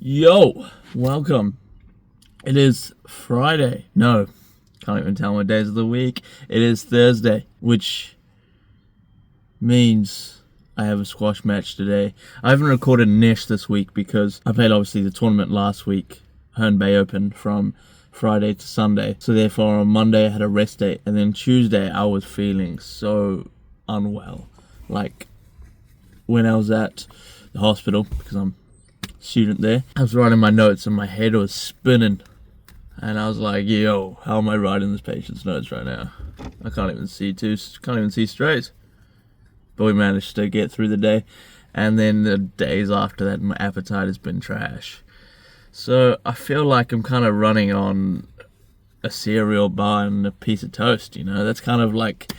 Yo, welcome. It is Friday. No, can't even tell my days of the week. It is Thursday, which means I have a squash match today. I haven't recorded Nesh this week because I played obviously the tournament last week, Auckland Open, from Friday to Sunday. So therefore on Monday I had a rest day, and then Tuesday I was feeling so unwell. Like when I was at the hospital, because I'm student there, I was writing my notes and my head was spinning, and I was like, yo, how am I writing this patient's notes right now? I can't even see straight. But we managed to get through the day, and then the days after that my appetite has been trash. So I feel like I'm kind of running on a cereal bar and a piece of toast, you know. That's kind of like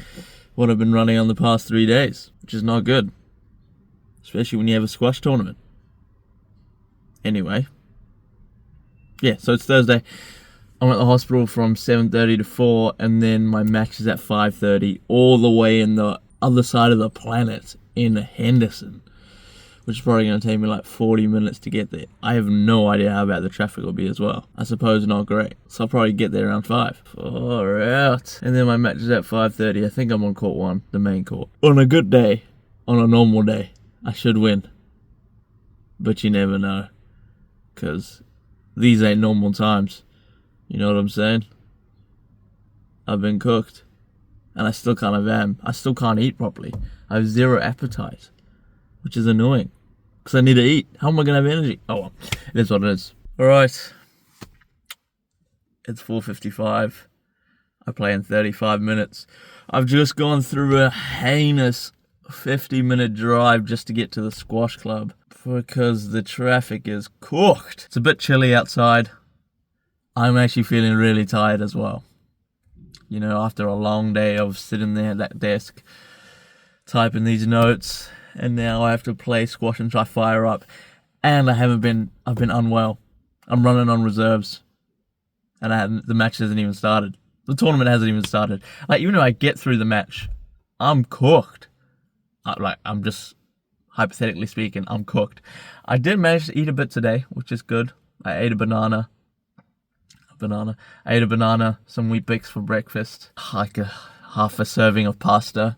what I've been running on the past 3 days, which is not good, especially when you have a squash tournament. Anyway, yeah, so it's Thursday. I'm at the hospital from 7:30 to 4, and then my match is at 5:30, all the way in the other side of the planet in Henderson, which is probably going to take me like 40 minutes to get there. I have no idea how bad the traffic will be as well. I suppose not great, so I'll probably get there around 5. Far out. And then my match is at 5:30. I think I'm on court 1, the main court. On a good day, on a normal day, I should win. But you never know, because these ain't normal times. You know what I'm saying? I've been cooked, and I still kind of am. I still can't eat properly. I have zero appetite, which is annoying, because I need to eat. How am I going to have energy? Oh well, it is what it is. Alright, it's 4:55. I play in 35 minutes. I've just gone through a heinous 50-minute drive just to get to the squash club, because the traffic is cooked. It's a bit chilly outside. I'm actually feeling really tired as well. You know, after a long day of sitting there at that desk, typing these notes, and now I have to play squash and try fire up, and I've been unwell. I'm running on reserves, and the match hasn't even started. The tournament hasn't even started. Like, even if I get through the match, I'm cooked. I'm just, hypothetically speaking, I'm cooked. I did manage to eat a bit today, which is good. I ate a banana. I ate a banana, some Wheat Bix for breakfast, like half a serving of pasta,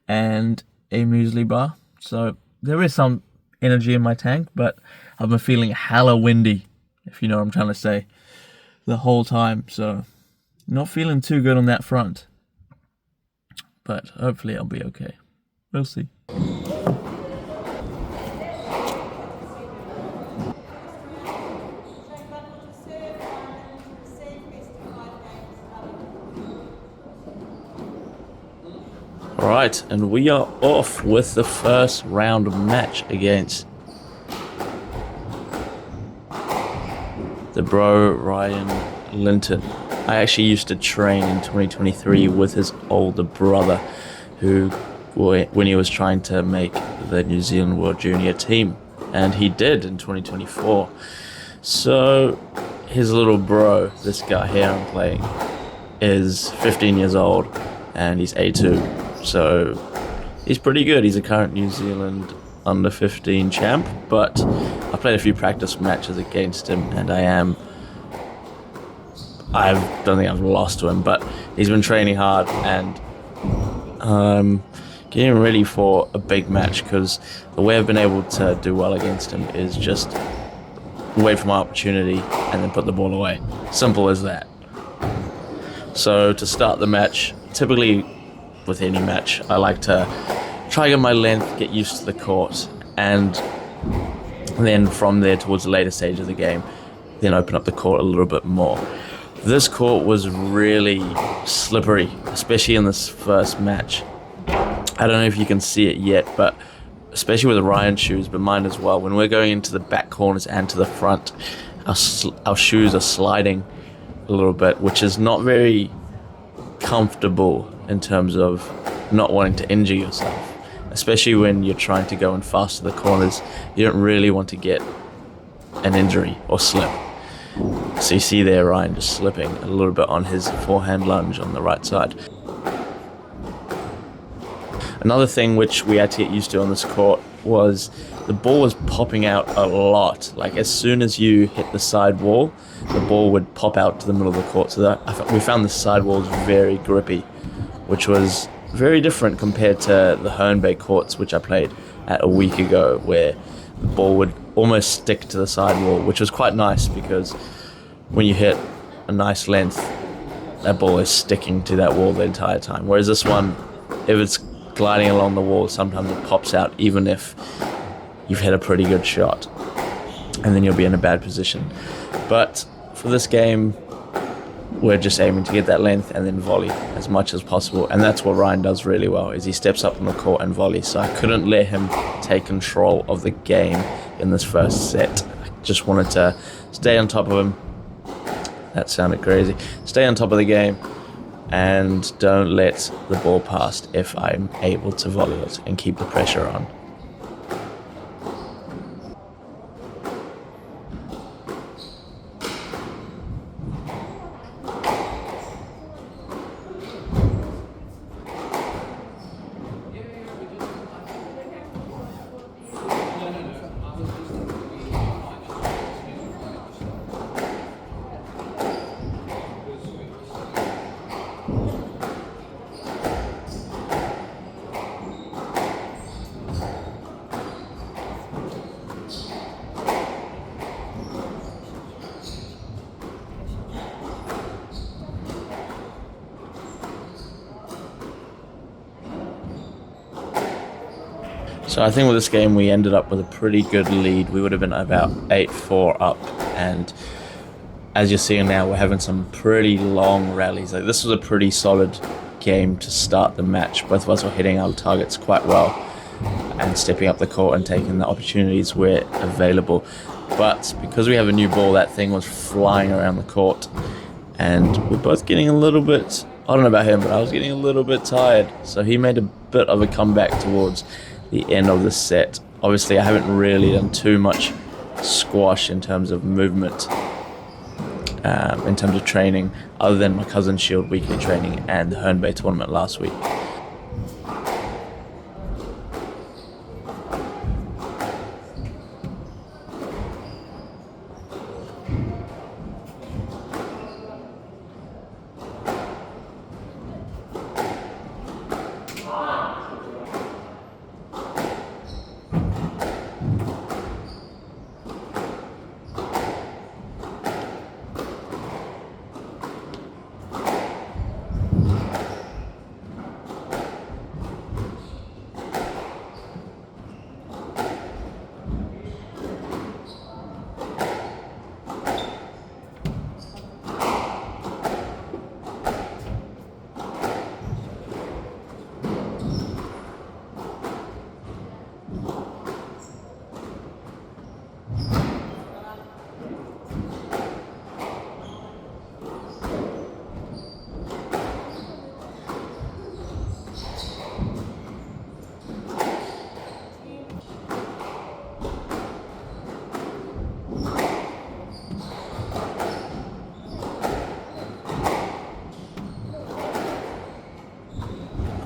and a muesli bar. So there is some energy in my tank, but I've been feeling hella windy, if you know what I'm trying to say, the whole time. So not feeling too good on that front, but hopefully I'll be okay. We'll see. Alright, and we are off with the first round match against the bro Ryan Linton. I actually used to train in 2023 with his older brother, who, when he was trying to make the New Zealand World Junior team, and he did in 2024. So his little bro, this guy here I'm playing, is 15 years old, and he's A2. So he's pretty good. He's a current New Zealand under 15 champ, but I played a few practice matches against him, and I don't think I've lost to him, but he's been training hard, and getting ready for a big match, because the way I've been able to do well against him is just wait for my opportunity and then put the ball away. Simple as that. So to start the match, typically with any match, I like to try to get my length, get used to the court, and then from there towards the later stage of the game, then open up the court a little bit more. This court was really slippery, especially in this first match. I don't know if you can see it yet, but especially with the Ryan shoes, but mine as well, when we're going into the back corners and to the front, our shoes are sliding a little bit, which is not very comfortable in terms of not wanting to injure yourself, especially when you're trying to go in fast to the corners. You don't really want to get an injury or slip. So you see there Ryan just slipping a little bit on his forehand lunge on the right side. Another thing which we had to get used to on this court was the ball was popping out a lot. Like as soon as you hit the side wall, the ball would pop out to the middle of the court. So we found the side walls very grippy, which was very different compared to the Herne Bay courts, which I played at a week ago, where the ball would almost stick to the side wall, which was quite nice because when you hit a nice length, that ball is sticking to that wall the entire time. Whereas this one, if it's gliding along the wall, sometimes it pops out even if you've hit a pretty good shot, and then you'll be in a bad position. But for this game, we're just aiming to get that length and then volley as much as possible, and that's what Ryan does really well, is he steps up on the court and volleys. So I couldn't let him take control of the game in this first set. I just wanted to stay on top of him. That sounded crazy. Stay on top of the game and don't let the ball pass if I'm able to volley it and keep the pressure on. So I think with this game we ended up with a pretty good lead. We would have been about 8-4 up, and as you're seeing now, we're having some pretty long rallies. Like, this was a pretty solid game to start the match. Both of us were hitting our targets quite well and stepping up the court and taking the opportunities where available. But because we have a new ball, that thing was flying around the court, and we're both getting a little bit, I don't know about him, but I was getting a little bit tired. So he made a bit of a comeback towards the end of the set. Obviously, I haven't really done too much squash in terms of movement, in terms of training, other than my Cousin Shield weekly training and the Herne Bay tournament last week.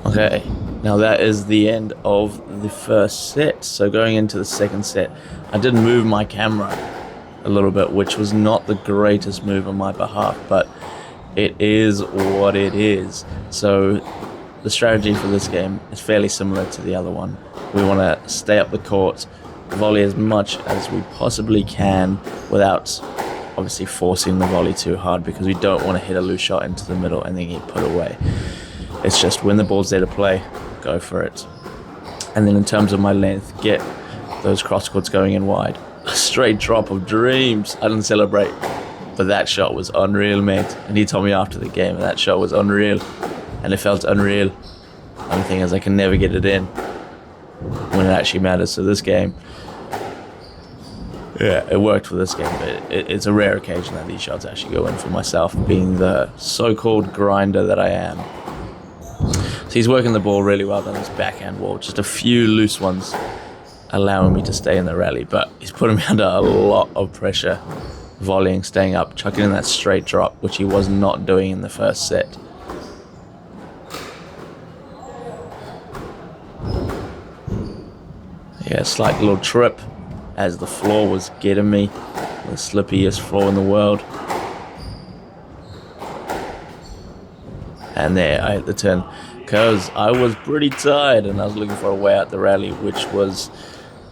Okay, now that is the end of the first set. So going into the second set, I did move my camera a little bit, which was not the greatest move on my behalf, but it is what it is. So the strategy for this game is fairly similar to the other one. We want to stay up the court, volley as much as we possibly can without obviously forcing the volley too hard, because we don't want to hit a loose shot into the middle and then get put away. It's just when the ball's there to play, go for it. And then in terms of my length, get those cross courts going in wide. A straight drop of dreams. I didn't celebrate, but that shot was unreal, mate. And he told me after the game that shot was unreal, and it felt unreal. Only thing is I can never get it in when it actually matters. So this game, yeah, it worked for this game, but it's a rare occasion that these shots actually go in for myself, being the so-called grinder that I am. So he's working the ball really well down his backhand wall. Just a few loose ones allowing me to stay in the rally, but he's putting me under a lot of pressure, volleying, staying up, chucking in that straight drop, which he was not doing in the first set. Yeah, slight little trip as the floor was getting me. The slippiest floor in the world. And there, I hit the turn because I was pretty tired and I was looking for a way out the rally, which was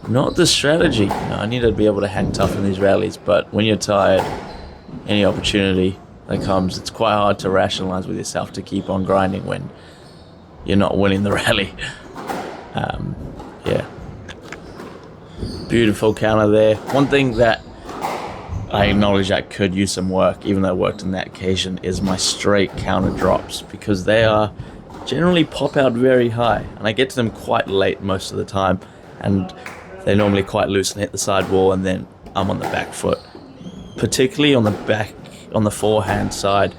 not the strategy. You know, I needed to be able to hang tough in these rallies, but when you're tired, any opportunity that comes, it's quite hard to rationalize with yourself to keep on grinding when you're not winning the rally. Yeah. Beautiful counter there. One thing that I acknowledge that could use some work, even though it worked on that occasion, is my straight counter drops, because they are generally pop out very high, and I get to them quite late most of the time, and they're normally quite loose and hit the sidewall, and then I'm on the back foot. Particularly on the forehand side,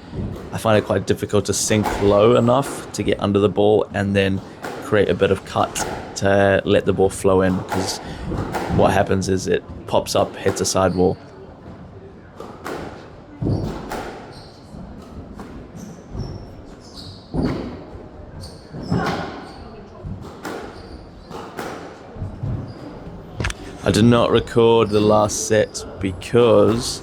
I find it quite difficult to sink low enough to get under the ball and then create a bit of cut to let the ball flow in, because what happens is it pops up, hits a sidewall. I did not record the last set because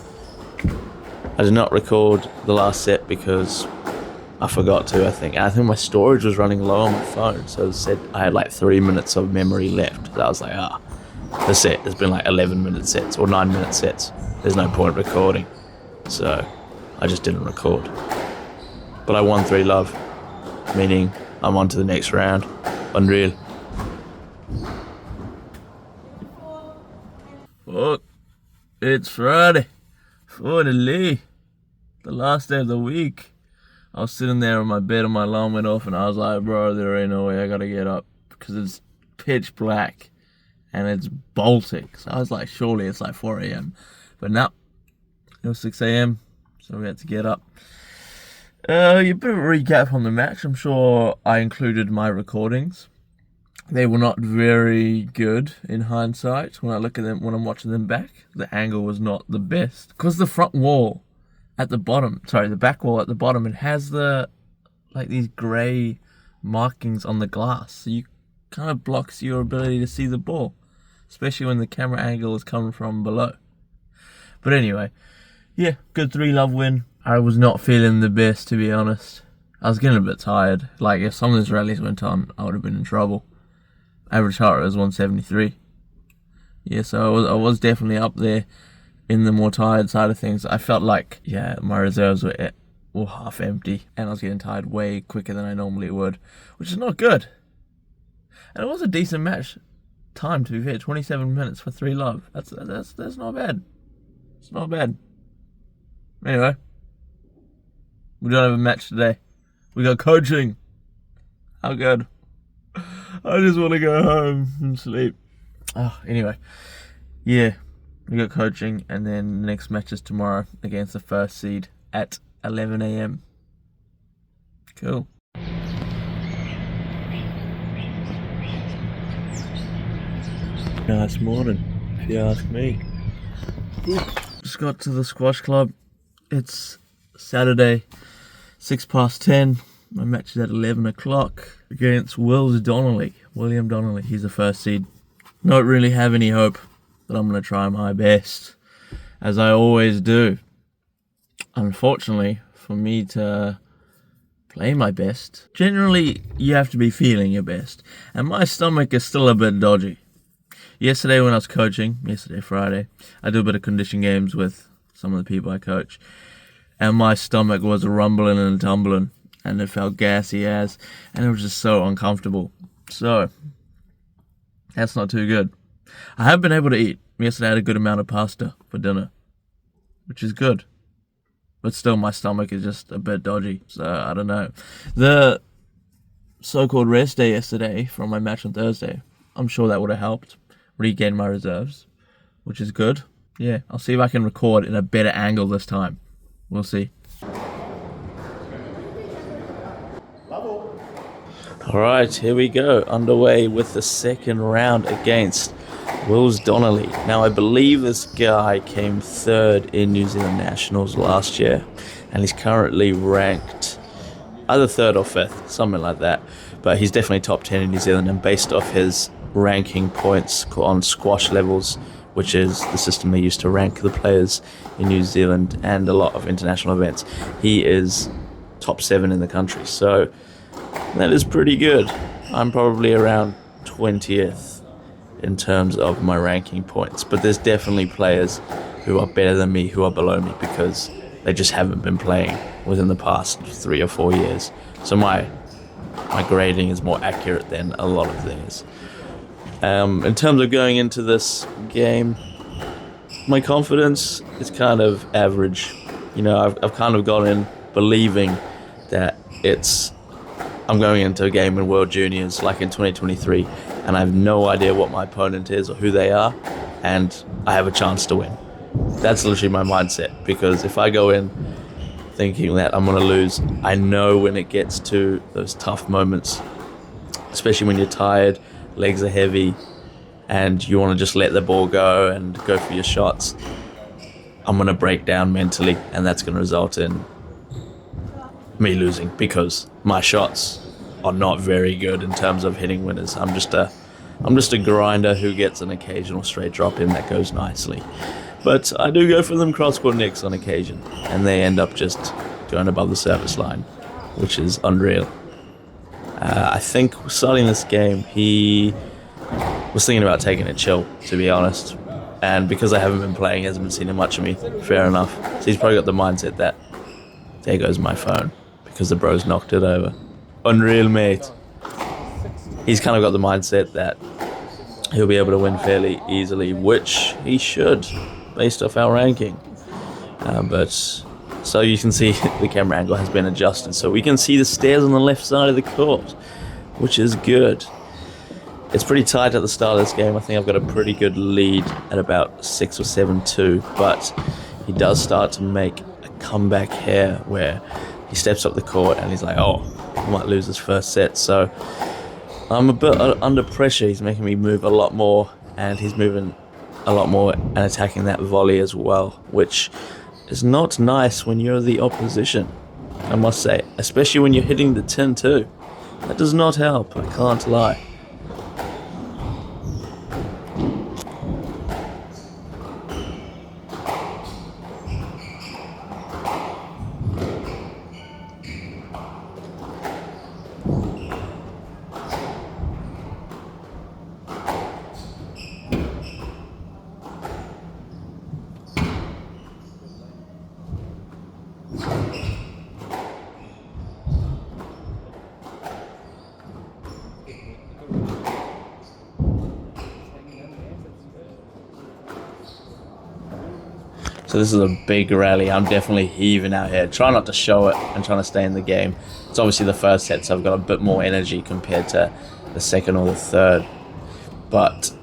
I forgot to, I think my storage was running low on my phone, so it said I had like 3 minutes of memory left. So I was like, that's it. There's been like 11-minute sets or 9-minute sets. There's no point recording. So I just didn't record. But I won 3 love, meaning I'm on to the next round. Unreal. Oh, it's Friday. Finally. The last day of the week. I was sitting there on my bed and my alarm went off and I was like, bro, there ain't no way I gotta get up because it's pitch black and it's Baltic. So I was like, surely it's like 4 a.m. But no, it was 6 a.m. So we had to get up. A bit of a recap on the match. I'm sure I included my recordings. They were not very good in hindsight when I look at them, when I'm watching them back. The angle was not the best because the front wall at the bottom, the back wall at the bottom, it has these grey markings on the glass. So you kind of blocks your ability to see the ball, especially when the camera angle is coming from below. But anyway, yeah, good 3-love win. I was not feeling the best, to be honest. I was getting a bit tired. Like, if some of these rallies went on, I would have been in trouble. Average heart rate was 173. Yeah, so I was definitely up there in the more tired side of things. I felt like, my reserves were half empty, and I was getting tired way quicker than I normally would, which is not good. And it was a decent match time, to be fair. 27 minutes for 3-love. That's not bad. It's not bad. Anyway, we don't have a match today. We got coaching. How good. I just want to go home and sleep. Anyway, yeah, we got coaching, and then the next match is tomorrow against the first seed at 11 a.m. Cool. Nice morning, if you ask me. Just got to the squash club. It's Saturday, 10:06. My match is at 11 o'clock against William Donnelly. He's the first seed. Don't really have any hope, but I'm going to try my best, as I always do. Unfortunately, for me to play my best, generally you have to be feeling your best, and my stomach is still a bit dodgy. Yesterday when I was coaching, Friday, I do a bit of condition games with some of the people I coach, and my stomach was rumbling and tumbling, and it felt gassy as, and it was just so uncomfortable. So, that's not too good. I have been able to eat. Yesterday I had a good amount of pasta for dinner, which is good. But still, my stomach is just a bit dodgy, so I don't know. The so-called rest day yesterday from my match on Thursday, I'm sure that would have helped regain my reserves, which is good. Yeah, I'll see if I can record in a better angle this time. We'll see. Alright, here we go. Underway with the second round against Wills Donnelly. Now, I believe this guy came third in New Zealand Nationals last year, and he's currently ranked either third or fifth, something like that. But he's definitely top 10 in New Zealand, and based off his ranking points on squash levels, which is the system they used to rank the players in New Zealand and a lot of international events. He is top 7 in the country, so that is pretty good. I'm probably around 20th in terms of my ranking points, but there's definitely players who are better than me who are below me because they just haven't been playing within the past 3 or 4 years. So my grading is more accurate than a lot of theirs. In terms of going into this game, my confidence is kind of average. You know, I've kind of gone in believing that I'm going into a game in World Juniors like in 2023, and I have no idea what my opponent is or who they are, and I have a chance to win. That's literally my mindset, because if I go in thinking that I'm going to lose, I know when it gets to those tough moments, especially when you're tired, legs are heavy, and you want to just let the ball go and go for your shots, I'm going to break down mentally, and that's going to result in me losing because my shots are not very good in terms of hitting winners. I'm just a grinder who gets an occasional straight drop in that goes nicely. But I do go for them cross-court nicks on occasion, and they end up just going above the service line, which is unreal. I think starting this game, he was thinking about taking it chill, to be honest. And because I haven't been playing, he hasn't been seeing much of me. Fair enough. So he's probably got the mindset that, there goes my phone, because the bro's knocked it over. Unreal, mate. He's kind of got the mindset that he'll be able to win fairly easily, which he should, based off our ranking. But so you can see the camera angle has been adjusted, so we can see the stairs on the left side of the court, which is good. It's pretty tight at the start of this game. I think I've got a pretty good lead at about 6 or 7-2, but he does start to make a comeback here where he steps up the court and he's like, oh, I might lose this first set. So I'm a bit under pressure. He's making me move a lot more, and he's moving a lot more and attacking that volley as well, which is not nice when you're the opposition, I must say, especially when you're hitting the tin too. That does not help, I can't lie. So this is a big rally. I'm definitely heaving out here. Try not to show it and trying to stay in the game. It's obviously the first set, so I've got a bit more energy compared to the second or the third. But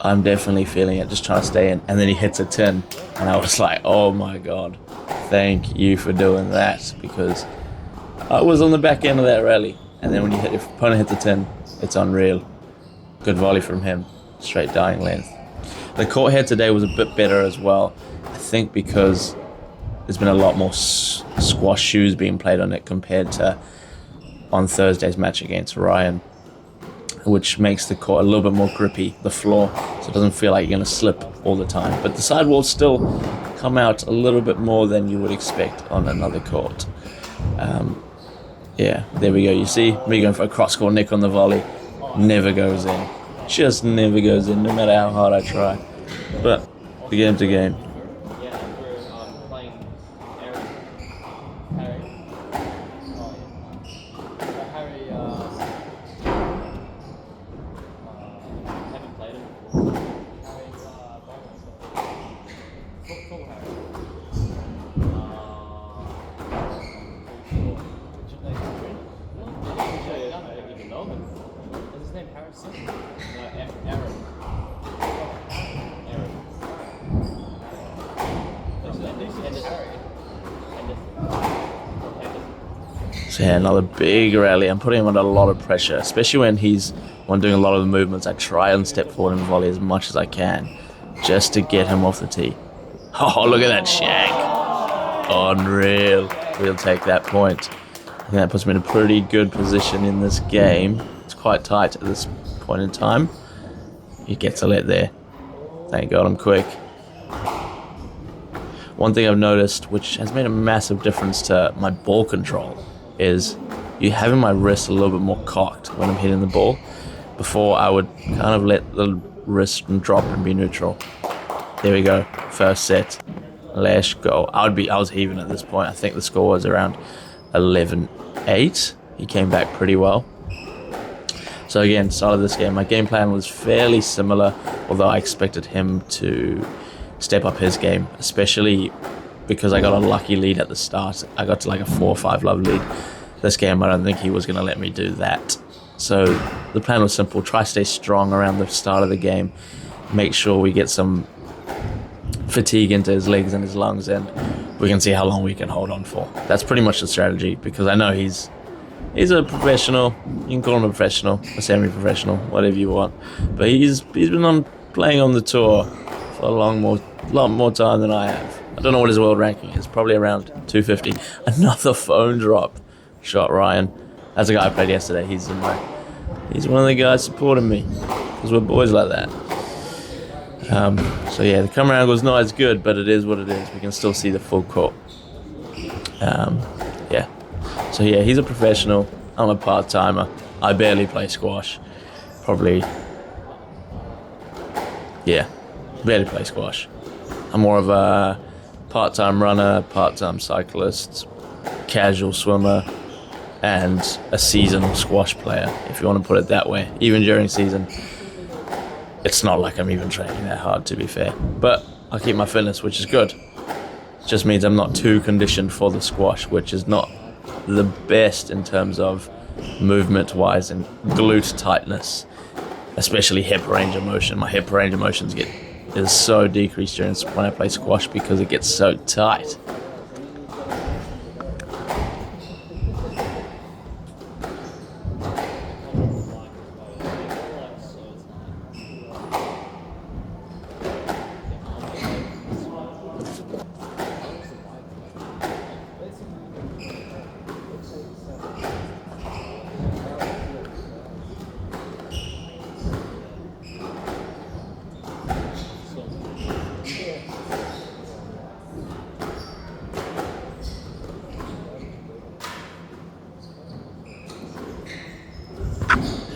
I'm definitely feeling it, just trying to stay in. And then he hits a 10. And I was like, oh my God, thank you for doing that. Because I was on the back end of that rally. And then when your opponent hits a 10, it's unreal. Good volley from him. Straight dying length. The court here today was a bit better as well. I think because there's been a lot more squash shoes being played on it compared to on Thursday's match against Ryan, which makes the court a little bit more grippy, the floor, so it doesn't feel like you're going to slip all the time. But the sidewalls still come out a little bit more than you would expect on another court. Yeah, there we go. You see me going for a cross-court nick on the volley. Never goes in. Just never goes in, no matter how hard I try. But the game's a game. So yeah, another big rally. I'm putting him under a lot of pressure, especially when he's doing a lot of the movements. I try and step forward and volley as much as I can, just to get him off the tee. Oh, look at that shank. Unreal. We'll take that point. I think that puts me in a pretty good position in this game. It's quite tight at this point in time. He gets a let there. Thank God I'm quick. One thing I've noticed, which has made a massive difference to my ball control, is you having my wrist a little bit more cocked when I'm hitting the ball. Before, I would kind of let the wrist drop and be neutral. There we go. First set. Let's go. I was heaving at this point. I think the score was around 11-8. He came back pretty well. So again, start of this game, my game plan was fairly similar, although I expected him to step up his game, especially because I got a lucky lead at the start. I got to like a 4-5 love lead. This game, I don't think he was going to let me do that. So the plan was simple. Try to stay strong around the start of the game. Make sure we get some fatigue into his legs and his lungs, and we can see how long we can hold on for. That's pretty much the strategy, because I know he's a professional. You can call him a professional, a semi-professional, whatever you want. But he's been playing on the tour for a lot more time than I have. I don't know what his world ranking is. Probably around 250. Another phone drop. Shot Ryan. That's a guy I played yesterday. He's one of the guys supporting me, because we're boys like that. So yeah, the camera angle is not as good, but it is what it is. We can still see the full court. Yeah. So yeah, he's a professional. I'm a part-timer. I barely play squash. Barely play squash. I'm more of a part-time runner, part-time cyclist, casual swimmer, and a seasonal squash player, if you want to put it that way. Even during season, it's not like I'm even training that hard, to be fair. But I keep my fitness, which is good. It just means I'm not too conditioned for the squash, which is not the best in terms of movement-wise and glute tightness, especially hip range of motion. My hip range of motions is so decreased when I play squash because it gets so tight.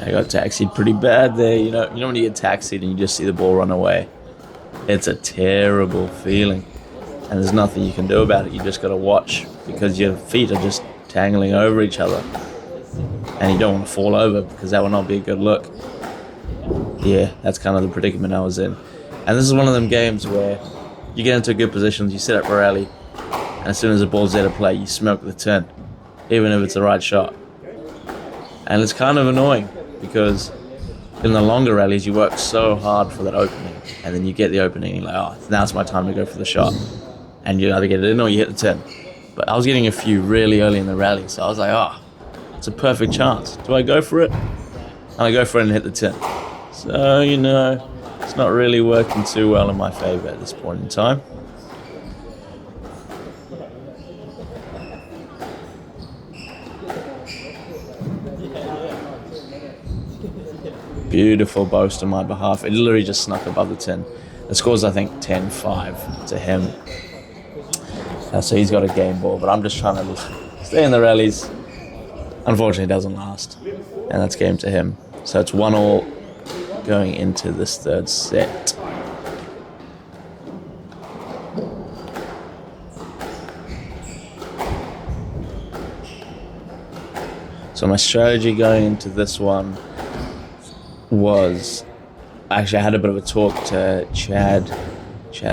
I got taxied pretty bad there. You know when you get taxied and you just see the ball run away? It's a terrible feeling. And there's nothing you can do about it. You just got to watch, because your feet are just tangling over each other. And you don't want to fall over, because that would not be a good look. Yeah, that's kind of the predicament I was in. And this is one of them games where you get into good positions, you set up a rally, and as soon as the ball's there to play, you smoke the turn, even if it's the right shot. And it's kind of annoying, because in the longer rallies, you work so hard for that opening, and then you get the opening, and you're like, oh, now it's my time to go for the shot. And you either get it in or you hit the 10. But I was getting a few really early in the rally, so I was like, oh, it's a perfect chance. Do I go for it? And I go for it and hit the 10. So, it's not really working too well in my favor at this point in time. Beautiful boast on my behalf. It literally just snuck above the 10. The score's, I think, 10-5 to him. So he's got a game ball, but I'm just trying to stay in the rallies. Unfortunately, it doesn't last. And that's game to him. So it's 1-1 going into this third set. So my strategy going into this one was, actually I had a bit of a talk to Chad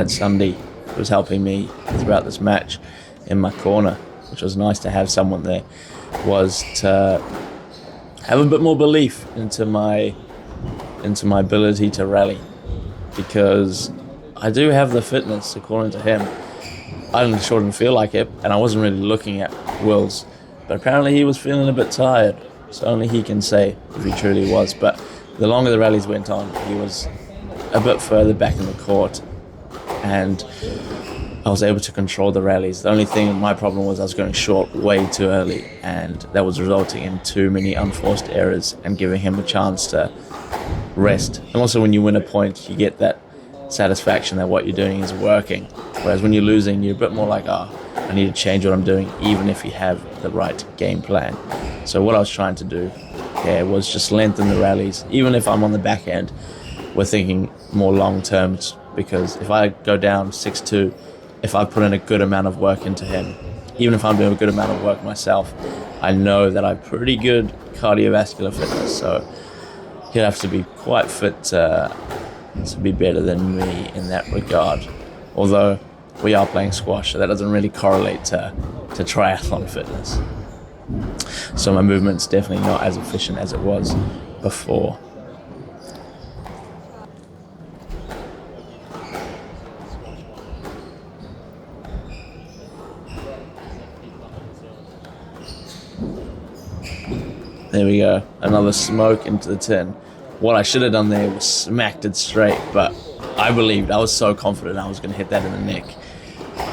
Sunday, who was helping me throughout this match in my corner, which was nice to have someone there, was to have a bit more belief into my ability to rally, because I do have the fitness, according to him. I didn't feel like it, and I wasn't really looking at Will's, but apparently he was feeling a bit tired, so only he can say if he truly was. But the longer the rallies went on, he was a bit further back in the court, and I was able to control the rallies. The only thing, my problem was I was going short way too early, and that was resulting in too many unforced errors and giving him a chance to rest. And also when you win a point, you get that satisfaction that what you're doing is working. Whereas when you're losing, you're a bit more like, I need to change what I'm doing, even if you have the right game plan. So what I was trying to do was just lengthen the rallies. Even if I'm on the back end, we're thinking more long term, because if I go down 6-2, if I put in a good amount of work into him, even if I'm doing a good amount of work myself, I know that I have pretty good cardiovascular fitness, so he'd have to be quite fit to be better than me in that regard. Although we are playing squash, so that doesn't really correlate to triathlon fitness. So my movement's definitely not as efficient as it was before. There we go, another smoke into the tin. What I should have done there was smacked it straight, but I was so confident I was going to hit that in the neck.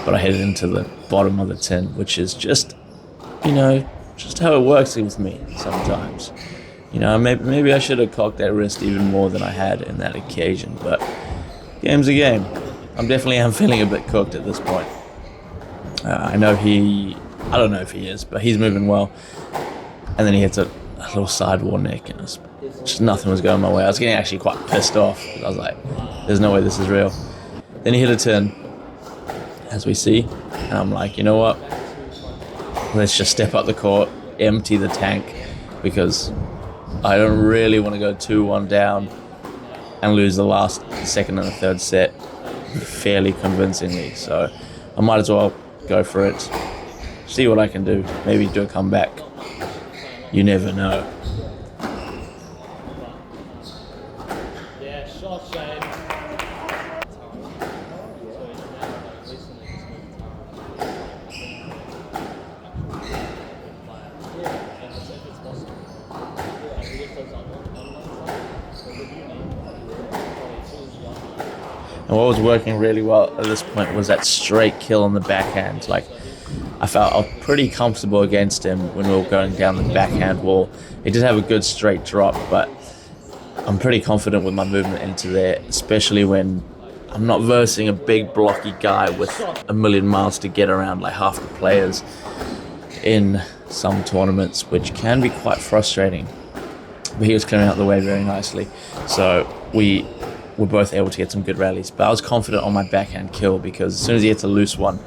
But I hit it into the bottom of the tin, which is just how it works with me sometimes. Maybe I should have cocked that wrist even more than I had in that occasion, but game's a game. I'm feeling a bit cooked at this point. I don't know if he is, but he's moving well. And then he hits a little sidewall nick, and just nothing was going my way. I was getting actually quite pissed off. I was like, there's no way this is real. Then he hit a 10, as we see, and I'm like, you know what? Let's just step up the court, empty the tank, because I don't really want to go 2-1 down and lose the last second and the third set fairly convincingly. So I might as well go for it, see what I can do, maybe do a comeback. You never know. And what was working really well at this point was that straight kill on the backhand. Like, I felt I was pretty comfortable against him when we were going down the backhand wall. He did have a good straight drop, but I'm pretty confident with my movement into there, especially when I'm not versing a big blocky guy with a million miles to get around like half the players in some tournaments, which can be quite frustrating. But he was clearing out the way very nicely. So we were both able to get some good rallies. But I was confident on my backhand kill, because as soon as he hits a loose one,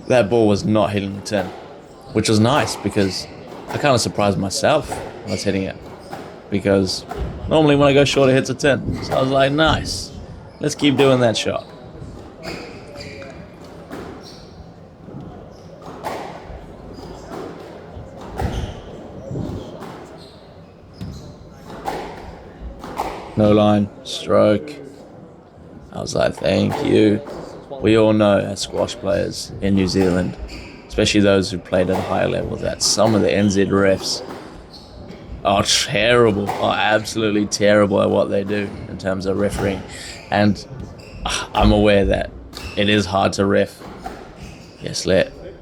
that ball was not hitting the tin, which was nice, because I kind of surprised myself when I was hitting it, because normally when I go short it hits a 10. So I was like, nice, let's keep doing that shot. No line, stroke. I was like, thank you. We all know as squash players in New Zealand, especially those who played at a higher level, that some of the NZ refs are terrible, are absolutely terrible at what they do in terms of refereeing. And I'm aware that it is hard to ref. Yes,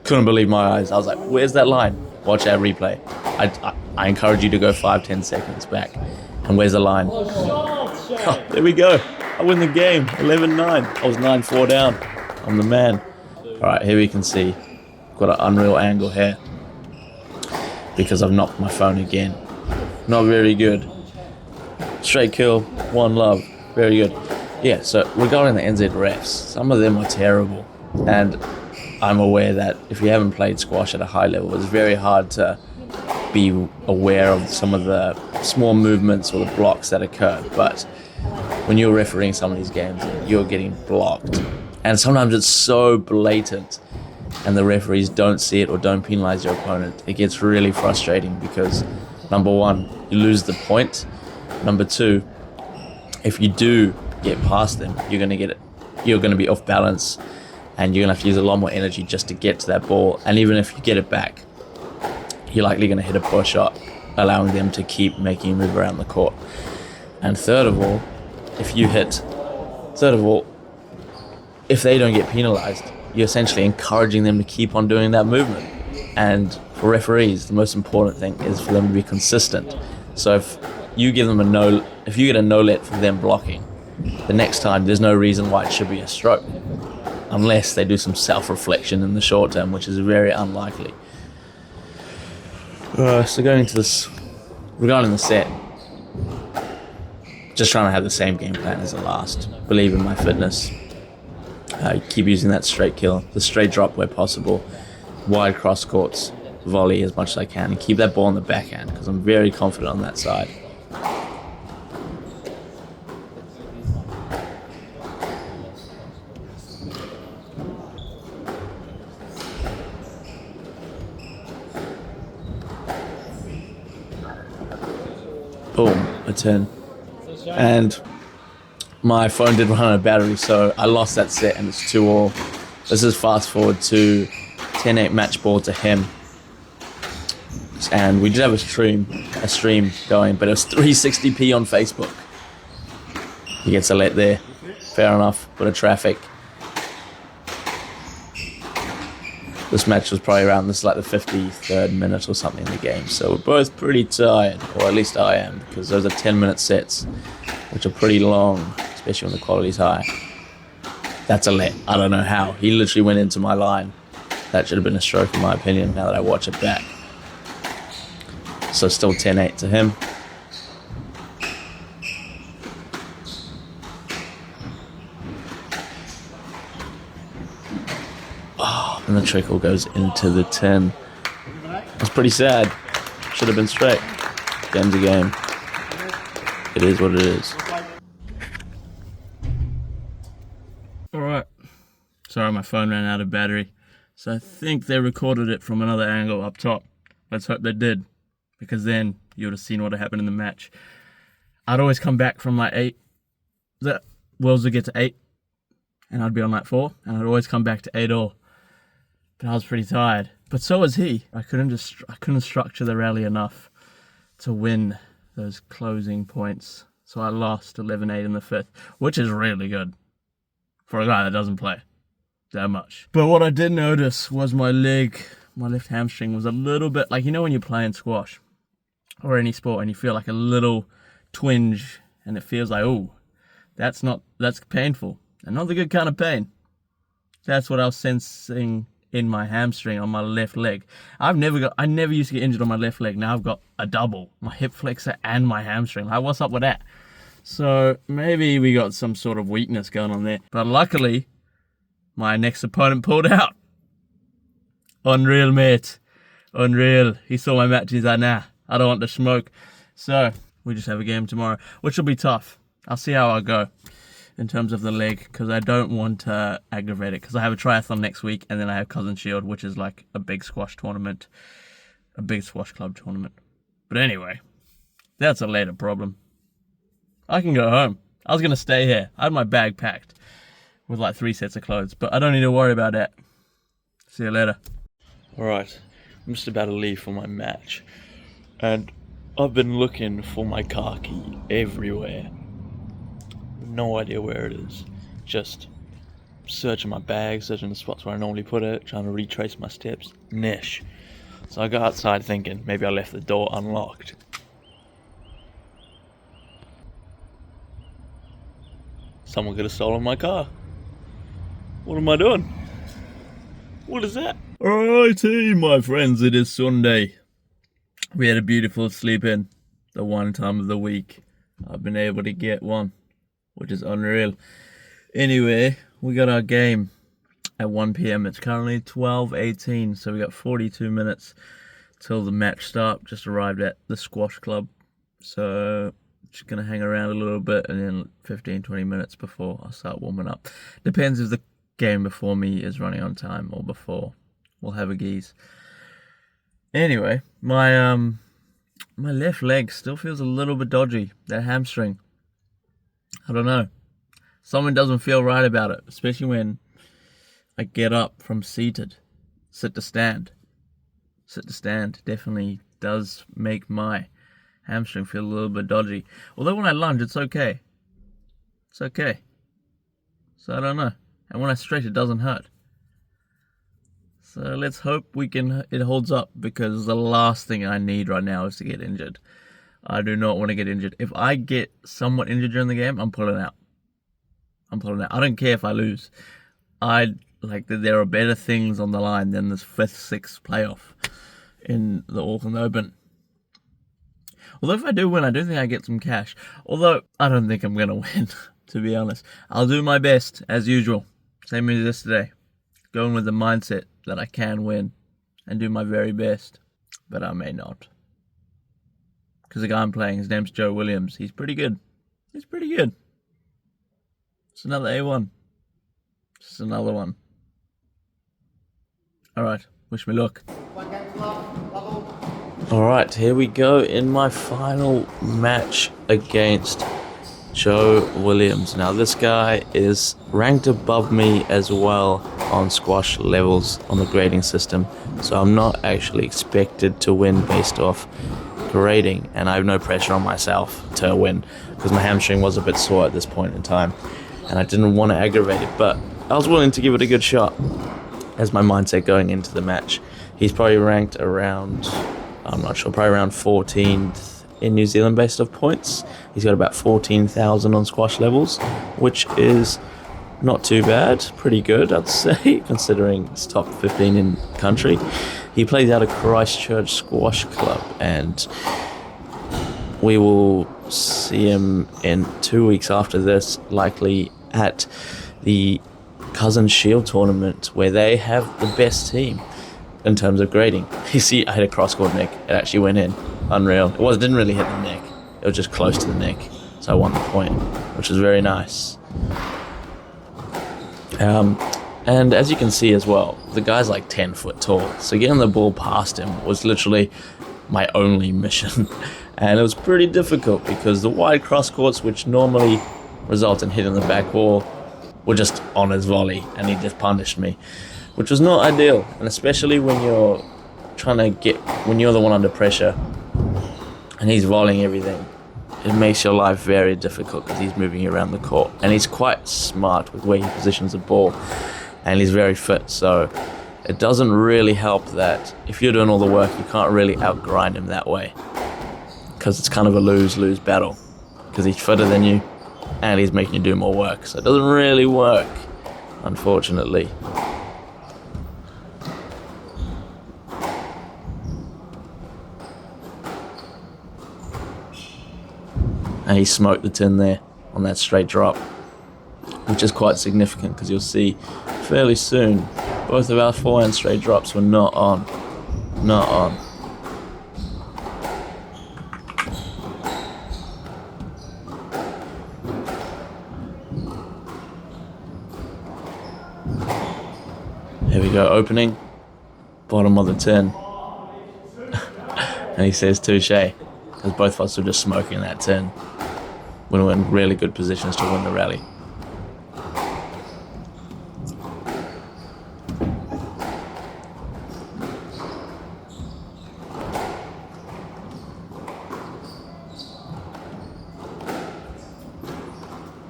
couldn't believe my eyes. I was like, where's that line? Watch that replay. I encourage you to go 5-10 seconds back. And where's the line? Oh, there we go. I win the game, 11-9. I was 9-4 down. I'm the man. All right, here we can see. Got an unreal angle here because I've knocked my phone again. Not very good. Straight kill, one love. Very good. Yeah, so regarding the NZ refs, some of them are terrible. And I'm aware that if you haven't played squash at a high level, it's very hard to be aware of some of the small movements or the blocks that occur. But when you're refereeing some of these games, you're getting blocked. And sometimes it's so blatant and the referees don't see it or don't penalize your opponent. It gets really frustrating because, number one, you lose the point. Number two, if you do get past them, you're going to be off balance and you're going to have to use a lot more energy just to get to that ball. And even if you get it back, you're likely going to hit a poor shot, allowing them to keep making you move around the court. And third of all, if they don't get penalised, you're essentially encouraging them to keep on doing that movement. And for referees, the most important thing is for them to be consistent. So if you give them if you get a no-let for them blocking, the next time there's no reason why it should be a stroke, unless they do some self-reflection in the short term, which is very unlikely. So going into this, regarding the set, just trying to have the same game plan as the last. Believe in my fitness. Keep using that straight kill, the straight drop where possible, wide cross courts, volley as much as I can, and keep that ball in the backhand because I'm very confident on that side. Boom, a 10. And my phone did run out of battery, so I lost that set and it's 2-all. This is fast forward to 10-8 match ball to him. And we did have a stream going, but it was 360p on Facebook. He gets a let there. Fair enough, bit of traffic. This match was probably around like the 53rd minute or something in the game, so we're both pretty tired, or at least I am, because those are 10-minute sets, which are pretty long, especially when the quality's high. That's a let. I don't know how. He literally went into my line. That should have been a stroke in my opinion, now that I watch it back. So still 10-8 to him. And the trickle goes into the 10. It's pretty sad. Should have been straight. Game's a game. It is what it is. Alright. Sorry, my phone ran out of battery. So I think they recorded it from another angle up top. Let's hope they did. Because then you would have seen what had happened in the match. I'd always come back from like 8. The Worlds would get to 8. And I'd be on like 4. And I'd always come back to 8-all. But I was pretty tired. But so was he. I couldn't structure the rally enough to win those closing points. So I lost 11-8 in the 5th, which is really good for a guy that doesn't play that much. But what I did notice was my left hamstring was a little bit, like, you know when you're playing squash or any sport and you feel like a little twinge and it feels like, oh, that's painful. And not the good kind of pain. That's what I was sensing in my hamstring on my left leg. I never used to get injured on my left leg. Now I've got a double, my hip flexor and my hamstring. Like, what's up with that? So maybe we got some sort of weakness going on there. But luckily, my next opponent pulled out. Unreal, mate. Unreal. He saw my match and he's like, nah, I don't want the smoke. So we just have a game tomorrow, which will be tough. I'll see how I go in terms of the leg, because I don't want to aggravate it, because I have a triathlon next week, and then I have Cousin Shield, which is like a big squash tournament, a big squash club tournament. But anyway, that's a later problem. I can go home. I was going to stay here. I had my bag packed with like 3 sets of clothes, but I don't need to worry about that. See you later. Alright, I'm just about to leave for my match, and I've been looking for my car key everywhere. No idea where it is. Just searching my bag, searching the spots where I normally put it, trying to retrace my steps. Nish. So I got outside thinking maybe I left the door unlocked. Someone could have stolen my car. What am I doing? What is that? Alrighty, my friends, it is Sunday. We had a beautiful sleep in. The one time of the week I've been able to get one, which is unreal. Anyway, we got our game at 1 p.m. It's currently 12:18, so we got 42 minutes till the match start. Just arrived at the squash club, so just gonna hang around a little bit, and then 15-20 minutes before I start warming up. Depends if the game before me is running on time or before. We'll have a geese. Anyway, my left leg still feels a little bit dodgy. That hamstring. I don't know. Something doesn't feel right about it, especially when I get up from seated. Sit to stand. Sit to stand definitely does make my hamstring feel a little bit dodgy. Although when I lunge, it's okay. It's okay. So I don't know. And when I straight, it doesn't hurt. So let's hope it holds up, because the last thing I need right now is to get injured. I do not want to get injured. If I get somewhat injured during the game, I'm pulling out. I don't care if I lose. There are better things on the line than this 5th, 6th playoff in the Auckland Open. Although if I do win, I do think I get some cash. Although I don't think I'm going to win, to be honest. I'll do my best, as usual. Same as yesterday. Going with the mindset that I can win and do my very best. But I may not. Because the guy I'm playing, his name's Joe Williams. He's pretty good. It's another A1. Just another one. Alright, wish me luck. Alright, here we go in my final match against Joe Williams. Now this guy is ranked above me as well on squash levels on the grading system. So I'm not actually expected to win based off grading, and I have no pressure on myself to win because my hamstring was a bit sore at this point in time and I didn't want to aggravate it, but I was willing to give it a good shot as my mindset going into the match. He's probably ranked around, I'm not sure, probably around 14th in New Zealand based off points. He's got about 14,000 on squash levels, which is not too bad, pretty good I'd say, considering it's top 15 in country. He plays out of Christchurch Squash Club, and we will see him in 2 weeks after this, likely at the Cousin Shield tournament, where they have the best team in terms of grading. You see, I hit a cross-court neck. It actually went in. Unreal. It didn't really hit the neck. It was just close to the neck. So I won the point, which was very nice. And as you can see as well, the guy's like 10 foot tall. So getting the ball past him was literally my only mission. And it was pretty difficult because the wide cross courts, which normally result in hitting the back wall, were just on his volley, and he just punished me, which was not ideal. And especially when you're when you're the one under pressure and he's volleying everything, it makes your life very difficult because he's moving you around the court, and he's quite smart with where he positions the ball, and he's very fit. So it doesn't really help that if you're doing all the work, you can't really outgrind him that way, because it's kind of a lose-lose battle, because he's fitter than you and he's making you do more work. So it doesn't really work, unfortunately. And he smoked the tin there on that straight drop, which is quite significant because you'll see fairly soon both of our forehand straight drops were not on. Not on. Here we go, opening, bottom of the tin. And he says touche, because both of us were just smoking that tin. We were in really good positions to win the rally.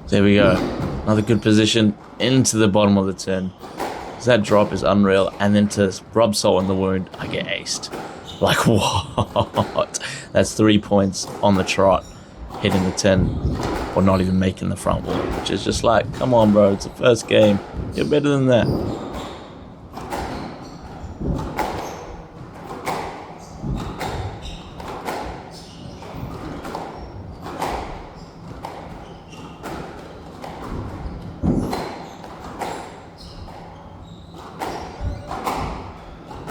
There we go, another good position into the bottom of the tin. That drop is unreal, and then to rub salt in the wound, I get aced. Like, what? That's 3 points on the trot, hitting the tin, or not even making the front wall, which is just like, come on, bro, it's the first game. You're better than that.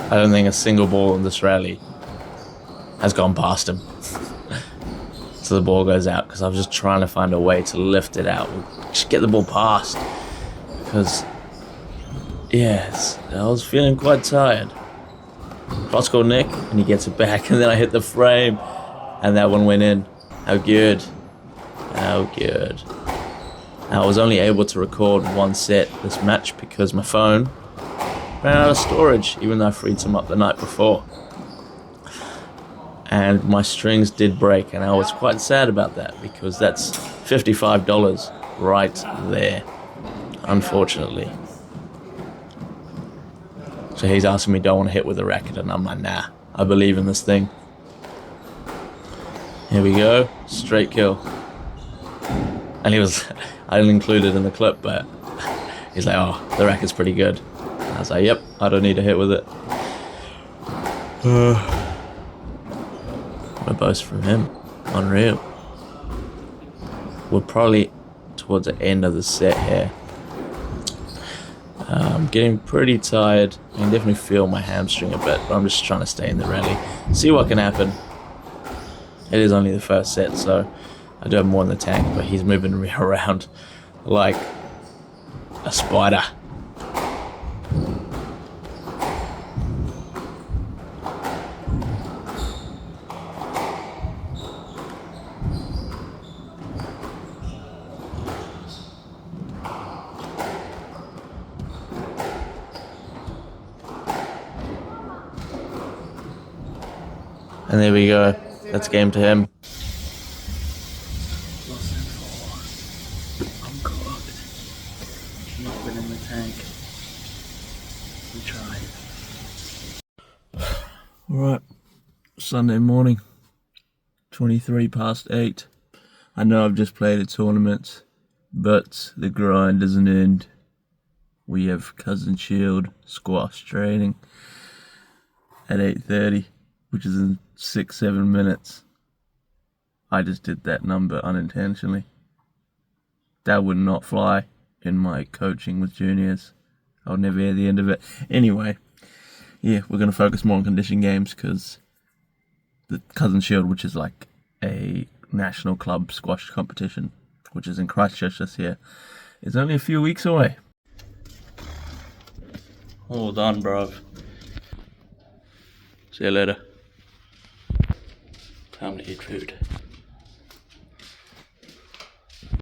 I don't think a single ball in this rally has gone past him. So the ball goes out, because I was just trying to find a way to lift it out. Just get the ball past. Because, yes, I was feeling quite tired. Cross-court Nick, and he gets it back, and then I hit the frame, and that one went in. How good. How good. I was only able to record one set this match because my phone ran out of storage, even though I freed some up the night before. And my strings did break, and I was quite sad about that, because that's $55 right there, unfortunately. So he's asking me, do I want to hit with a racket? And I'm like, nah, I believe in this thing. Here we go, straight kill. And he was, I didn't include it in the clip, but he's like, oh, the racket's pretty good. And I was like, yep, I don't need to hit with it. What a boast from him. Unreal. We're probably towards the end of the set here. I'm getting pretty tired. I can definitely feel my hamstring a bit, but I'm just trying to stay in the rally. See what can happen. It is only the first set, so I do have more in the tank, but he's moving me around like a spider. And there we go. That's game to him. Lost in 4. I'm cooked. Not been in the tank. We tried. Alright. Sunday morning. 23 past 8. I know I've just played a tournament, but the grind doesn't end. We have Cousin Shield squash training at 8:30, which is in 6-7 minutes. I just did that number unintentionally. That would not fly in my coaching with juniors. I would never hear the end of it. Anyway, yeah, we're going to focus more on condition games because the Cousin Shield, which is like a national club squash competition, which is in Christchurch this year, is only a few weeks away. All done, bruv. See you later. Time to eat food.